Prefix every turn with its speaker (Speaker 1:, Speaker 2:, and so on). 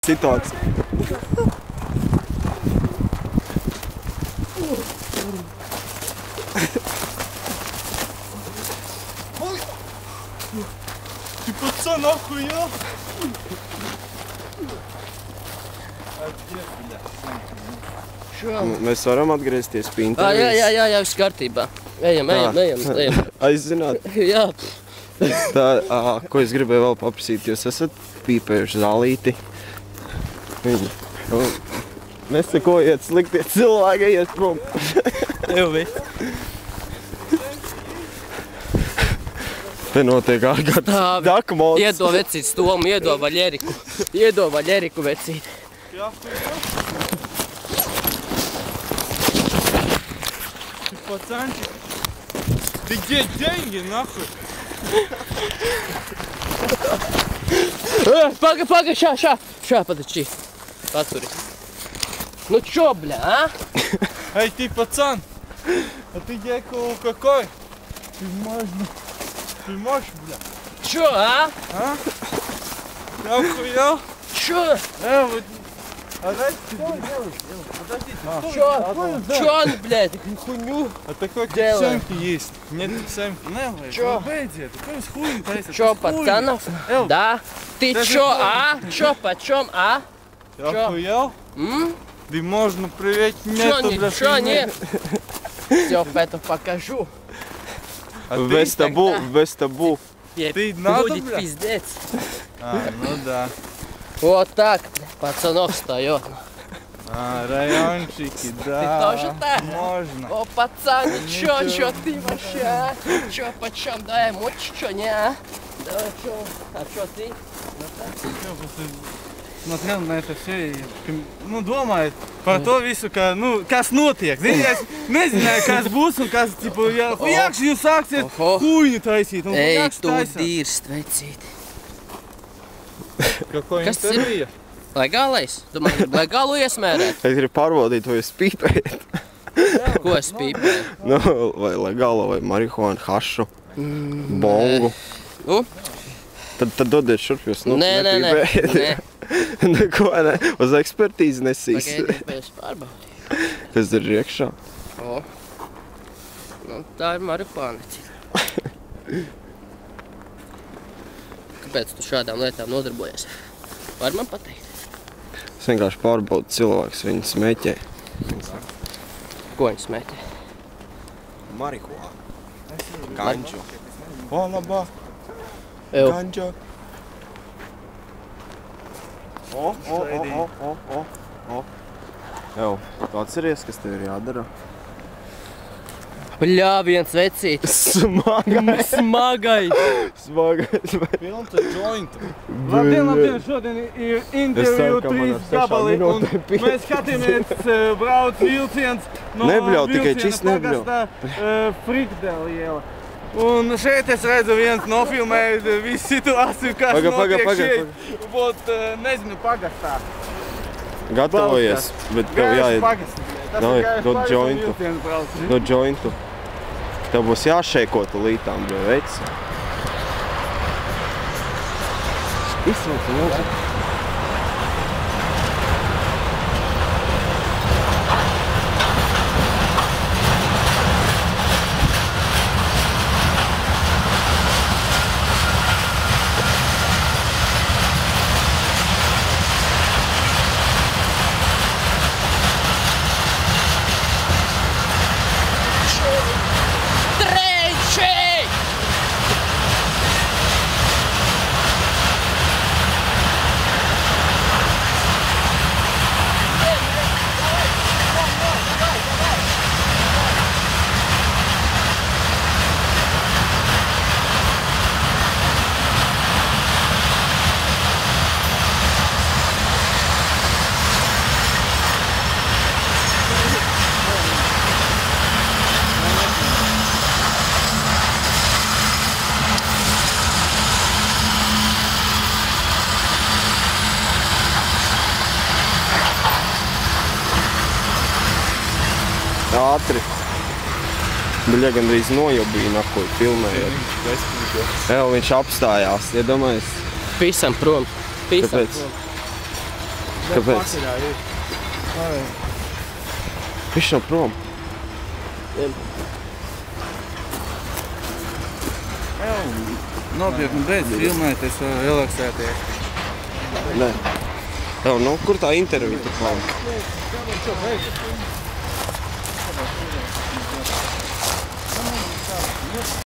Speaker 1: Situācija.
Speaker 2: Ты пацан, охуел?
Speaker 1: Mēs varam atgriezties pie intervijas.
Speaker 3: Jā, viss kārtībā. Ejam.
Speaker 1: Aizzināt.
Speaker 3: Jā.
Speaker 1: Tā, ko es gribēju vēl paprasīt, jūs esat pīpējuši zālīti. Nesekojiet sliktie cilvēki, ejiet prom.
Speaker 3: Jau viss.
Speaker 1: Te notiek ārkārt dakmods.
Speaker 3: Iedo vecīt stomu, iedo vaļeriku vecīt.
Speaker 2: Ты пацанчик. Ты где деньги, нахуй?
Speaker 3: Paga, šā подачи. Paturi. Ну чё, бля, а?
Speaker 2: Эй, ты пацан, а ты дядька какой? Ты можешь, бля?
Speaker 3: Чё, а?
Speaker 2: А? Ты охуел?
Speaker 3: Чё?
Speaker 2: Вот. А дайте ты делаешь? Подождите.
Speaker 3: Чё он, блядь, хуйню?
Speaker 2: А такой как
Speaker 3: Делаем.
Speaker 2: Сэмки есть. Нет Сэмки.
Speaker 3: Чё?
Speaker 2: Такой с хуем тайся.
Speaker 3: Чё, пацанов? Да? Ты чё, а? Чё, почём, а?
Speaker 2: Ты охуел? Да можно проверить нету, бля.
Speaker 3: Чё, нет? Всё, это покажу.
Speaker 1: Без табу.
Speaker 2: Ты надо,
Speaker 3: Будет
Speaker 2: бля?
Speaker 3: пиздец.
Speaker 2: Ну да.
Speaker 3: Вот так, пацанов встаёт.
Speaker 2: Райончики, да.
Speaker 3: Ты тоже так?
Speaker 2: Можно.
Speaker 3: О, пацан, чё ты вообще, а? Чё, почём? Дай мочь, чё, не, а? Давай, чё? А чё ты?
Speaker 2: Смотрел на это все и domāju par to visu, ka, kas notiek. Zinies, nezināju, kas būs un kas, tipo, hujakš jūs sāksiet huļņu taisīt un
Speaker 3: Ej,
Speaker 2: hujakš
Speaker 3: tu
Speaker 2: taisāt.
Speaker 3: dirst, vecīt.
Speaker 2: Какой
Speaker 3: Kas tas ir?
Speaker 2: intervija?
Speaker 3: Legālais? Tu man gribi legālu iesmērēt?
Speaker 1: Es gribu pārbaudīt, vai jūs pīpējat.
Speaker 3: Ko es pīpēju?
Speaker 1: Nu, vai legālo, vai marihuānu, hašu, bongu.
Speaker 3: Nu?
Speaker 1: Tad dodiet šurp, jūs
Speaker 3: Nē.
Speaker 1: nepīpējat. Neko, ne? Uz ekspertīzi nesīs.
Speaker 3: Pagaidiet, es pārbaudīju.
Speaker 1: Kas ir iekšā?
Speaker 3: O. Nu, tā ir marihuāna. Kāpēc tu šādām lietām nodarbojies? Var man pateikt?
Speaker 1: Es vienkārši pārbaudu cilvēkus, viņi smēķē.
Speaker 3: Ko viņi smēķē?
Speaker 1: Marihuānu. Ganģu.
Speaker 2: O, labā.
Speaker 1: Ganģu. O. Jau, tu atceries, kas tev ir jādara?
Speaker 3: Bļā, viens vecītis.
Speaker 1: Smagais.
Speaker 2: Pilns ar jointu. Labdien, šodien ir interviju 3 gabali un mēs skatāmies brauc vilciens no vilciena pagastā Frikdēla iela. Un šeit es redzu viens nofilmēju visu situāciju, kas notiek šeit. Būt, nezinu, pagastā.
Speaker 1: Gatavojies, bet tev jāiet. Davai, dod jointu.
Speaker 2: jointu.
Speaker 1: Dod jointu. Tev būs jāšēko tu lītām, bļa, veids. Izsauc, lūdzu.
Speaker 3: Trečij!
Speaker 1: Ātri. Bļa, gandrīz nojobīja nakoju filmējot. Jā, viņš apstājās, iedomājies.
Speaker 3: Pisam prom. Pisam
Speaker 1: Kāpēc?
Speaker 3: prom.
Speaker 1: Kāpēc? Viņš nav prom.
Speaker 2: Nopietni beidz filmēties, relaksēties.
Speaker 1: Nē. Jau, nu, kur tā intervija tu palika?